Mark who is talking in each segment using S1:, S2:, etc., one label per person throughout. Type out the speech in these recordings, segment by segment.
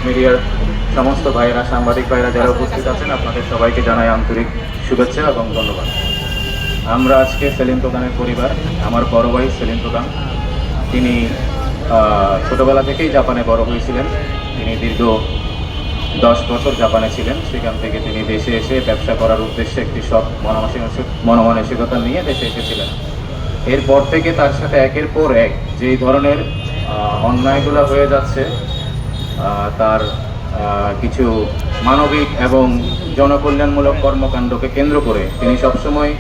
S1: মিডিয়ার সমস্ত ভাইয়েরা, সাংবাদিক ভাইয়েরা যারা উপস্থিত আছেন, আপনাদের সবাইকে জানাই আন্তরিক শুভেচ্ছা এবং ধন্যবাদ। আমরা আজকে সেলিম প্রধানের পরিবার, আমার বড় ভাই সেলিম প্রধান, তিনি ছোটবেলা থেকেই জাপানে বড় হয়েছিলেন। তিনি দীর্ঘ 10 বছর জাপানে ছিলেন। সেখান থেকে তিনি দেশে এসে ব্যবসা করার উদ্দেশ্যে একটি সৎ মনমানসিকতা নিয়ে দেশে এসেছিলেন। এরপর থেকে তার সাথে একের পর এক যেই ধরনের অন্যায়গুলো হয়ে যাচ্ছে, তার কিছু মানবিক এবং জনকল্যাণমূলক কর্মকাণ্ডকে কেন্দ্র করে তিনি সবসময়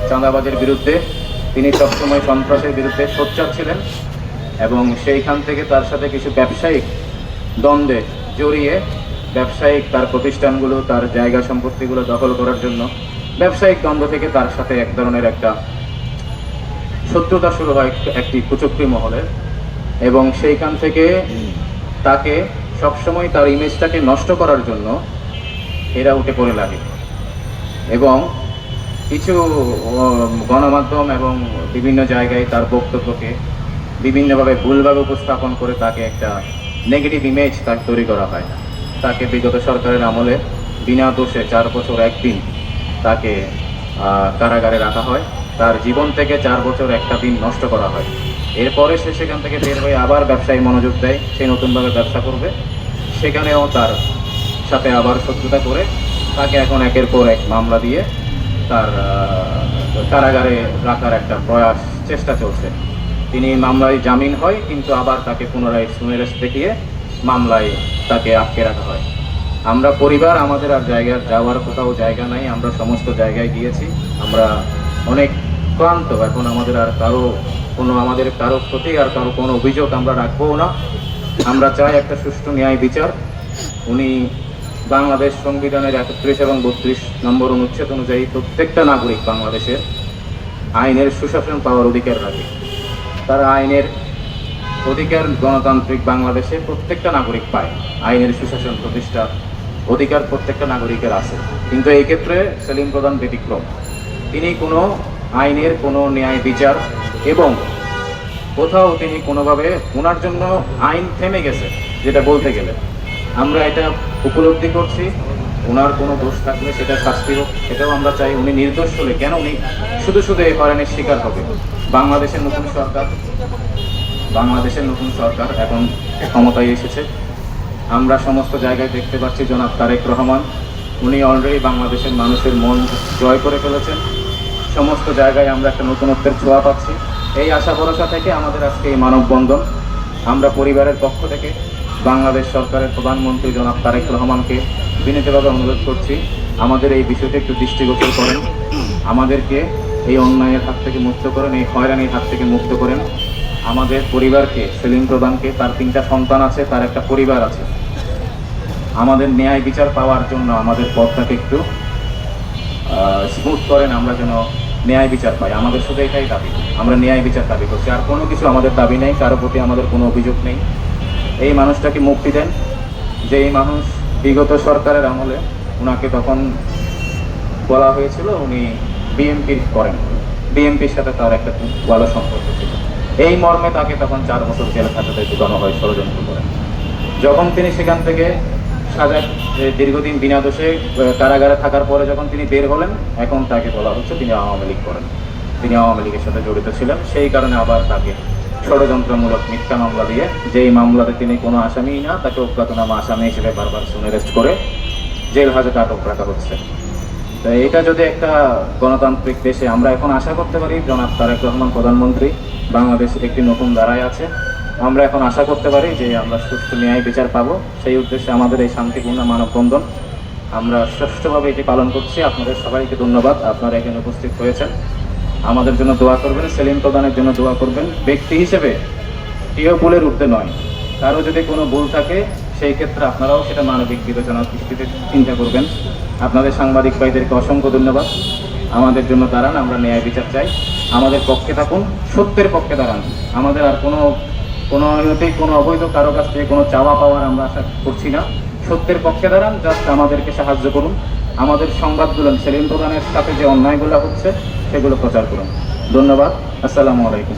S1: চাঁদাবাজের বিরুদ্ধে, তিনি সবসময় সন্ত্রাসের বিরুদ্ধে সোচ্চার ছিলেন এবং সেইখান থেকে তার সাথে কিছু ব্যবসায়িক দ্বন্দ্বে জড়িয়ে ব্যবসায়িক তার প্রতিষ্ঠানগুলো, তার জায়গা সম্পত্তিগুলো দখল করার জন্য ব্যবসায়িক দ্বন্দ্ব থেকে তার সাথে এক ধরনের একটা শত্রুতা শুরু হয় একটি কুচক্রী মহলের, এবং সেইখান থেকে তাকে সবসময় তার ইমেজটাকে নষ্ট করার জন্য এরা উঠে পড়ে লাগে এবং কিছু গণমাধ্যম এবং বিভিন্ন জায়গায় তার বক্তব্যকে বিভিন্নভাবে ভুলভাবে উপস্থাপন করে তাকে একটা নেগেটিভ ইমেজ তার তৈরি করা হয়। তাকে বিগত সরকারের আমলে বিনা দোষে 4 বছর 1 দিন তাকে কারাগারে রাখা হয়। তার জীবন থেকে 4 বছর 1টা দিন নষ্ট করা হয়। এরপরে সে সেখান থেকে বের হয়ে আবার ব্যবসায় মনোযোগ দেয়, সে নতুনভাবে ব্যবসা করবে। সেখানেও তার সাথে আবার শত্রুতা করে তাকে এখন একের পর এক মামলা দিয়ে তার কারাগারে রাখার একটা প্রয়াস চেষ্টা চলছে। তিনি মামলায় জামিন হয়, কিন্তু আবার তাকে পুনরায় সুমেরেস দেখিয়ে মামলায় তাকে আটকে রাখা হয়। আমরা পরিবার, আমাদের আর যাওয়ার কোথাও জায়গা নাই। আমরা সমস্ত জায়গায় গিয়েছি, আমরা অনেক ক্লান্ত। এখন আমাদের আর কারো প্রতি আর কারো কোনো অভিযোগ আমরা রাখবো না। আমরা চাই একটা সুষ্ঠু ন্যায় বিচার। উনি বাংলাদেশ সংবিধানের 31 এবং 32 নম্বর অনুচ্ছেদ অনুযায়ী প্রত্যেকটা নাগরিক বাংলাদেশের আইনের সুশাসন পাওয়ার অধিকার রাখে। তারা আইনের অধিকার গণতান্ত্রিক বাংলাদেশে প্রত্যেকটা নাগরিক পায়। আইনের সুশাসন প্রতিষ্ঠার অধিকার প্রত্যেকটা নাগরিকের আছে, কিন্তু এই ক্ষেত্রে সেলিম প্রধান ব্যতিক্রম। তিনি কোনো আইনের কোনো ন্যায় বিচার এবং কোথাও তিনি কোনোভাবে ওনার জন্য আইন থেমে গেছে, যেটা বলতে গেলে আমরা এটা উপলব্ধি করছি। ওনার কোনো দোষ থাকলে সেটা শাস্তি হোক, সেটাও আমরা চাই। উনি নির্দোষ হলে কেন উনি শুধু এই হয়রানির শিকার হবে? বাংলাদেশের নতুন সরকার এখন ক্ষমতায় এসেছে। আমরা সমস্ত জায়গায় দেখতে পাচ্ছি জনাব তারেক রহমান, উনি অলরেডি বাংলাদেশের মানুষের মন জয় করে ফেলেছেন। সমস্ত জায়গায় আমরা একটা নতুনত্বের ছোঁয়া পাচ্ছি। এই আশা ভরসা থেকে আমাদের আজকে এই মানববন্ধন। আমরা পরিবারের পক্ষ থেকে বাংলাদেশ সরকারের প্রধানমন্ত্রী জনাব তারেক রহমানকে বিনীতভাবে অনুরোধ করছি, আমাদের এই বিষয়টি একটু দৃষ্টিগোচর করেন, আমাদেরকে এই অন্যায়ের হাত থেকে মুক্ত করেন, এই হয়রানির হাত থেকে মুক্ত করেন। আমাদের পরিবারকে, সেলিম প্রধানকে, তার 3টা সন্তান আছে, তার একটা পরিবার আছে। আমাদের ন্যায় বিচার পাওয়ার জন্য আমাদের পথটাকে একটু স্মুথ করেন, আমরা যেন ন্যায় বিচার পাই। আমাদের শুধু এটাই দাবি, আমরা ন্যায় বিচার দাবি করছি, আর কোনো কিছু আমাদের দাবি নেই, কারো প্রতি আমাদের কোনো অভিযোগ নেই। এই মানুষটাকে মুক্তি দেন, যে এই মানুষ বিগত সরকারের আমলে ওনাকে তখন বলা হয়েছিল উনি বিএনপি করেন, বিএনপির সাথে তার একটা ভালো সম্পর্ক ছিল। এই মর্মে তাকে তখন 4 বছর জেল খাটাতে ঢুকানো হয় ষড়যন্ত্র করে। যখন তিনি সেখান থেকে সাজায় দীর্ঘদিন বিনা দোষে কারাগারে থাকার পরে যখন তিনি বের হলেন, এখন তাকে বলা হচ্ছে তিনি আওয়ামী লীগ করেন, তিনি আওয়ামী লীগের সাথে জড়িত ছিলেন। সেই কারণে আবার তাকে ষড়যন্ত্রমূলক মিথ্যা মামলা দিয়ে, যেই মামলাতে তিনি কোনো আসামিই না, তাকে অজ্ঞাতনামা আসামি হিসেবে বারবার সুনেরেস্ট করে জেল হাজতে আটক রাখা হচ্ছে। তো এটা যদি একটা গণতান্ত্রিক দেশে, আমরা এখন আশা করতে পারি জনাব তারেক রহমান প্রধানমন্ত্রী, বাংলাদেশ একটি নতুন ধারায় আছে। আমরা এখন আশা করতে পারি যে আমরা সুষ্ঠু ন্যায় বিচার পাবো। সেই উদ্দেশ্যে আমাদের এই শান্তিপূর্ণ মানববন্ধন আমরা সুষ্ঠুভাবে এটি পালন করছি। আপনাদের সবাইকে ধন্যবাদ, আপনারা এখানে উপস্থিত হয়েছেন। আমাদের জন্য দোয়া করবেন, সেলিম প্রধানের জন্য দোয়া করবেন। ব্যক্তি হিসেবে কেউ ভুলের ঊর্ধ্বে নয়, কারো যদি কোনো ভুল থাকে সেই ক্ষেত্রে আপনারাও সেটা মানবিক বিবেচনার দৃষ্টিতে চিন্তা করবেন। আপনাদের সাংবাদিক ভাইদেরকে অসংখ্য ধন্যবাদ। আমাদের জন্য দাঁড়ান, আমরা ন্যায় বিচার চাই, আমাদের পক্ষে থাকুন, সত্যের পক্ষে দাঁড়ান। আমাদের আর কোনো অনৈতিক, কোনো অবৈধ কারো কাছ থেকে কোনো চাওয়া পাওয়ার আমরা আশা করছি না। সত্যের পক্ষে দাঁড়ান, জাস্ট আমাদেরকে সাহায্য করুন। আমাদের সংবাদগুলো, সেলিম প্রধানের সাথে যে অন্যায়গুলো হচ্ছে সেগুলো প্রচার করুন। ধন্যবাদ, আসসালামু আলাইকুম।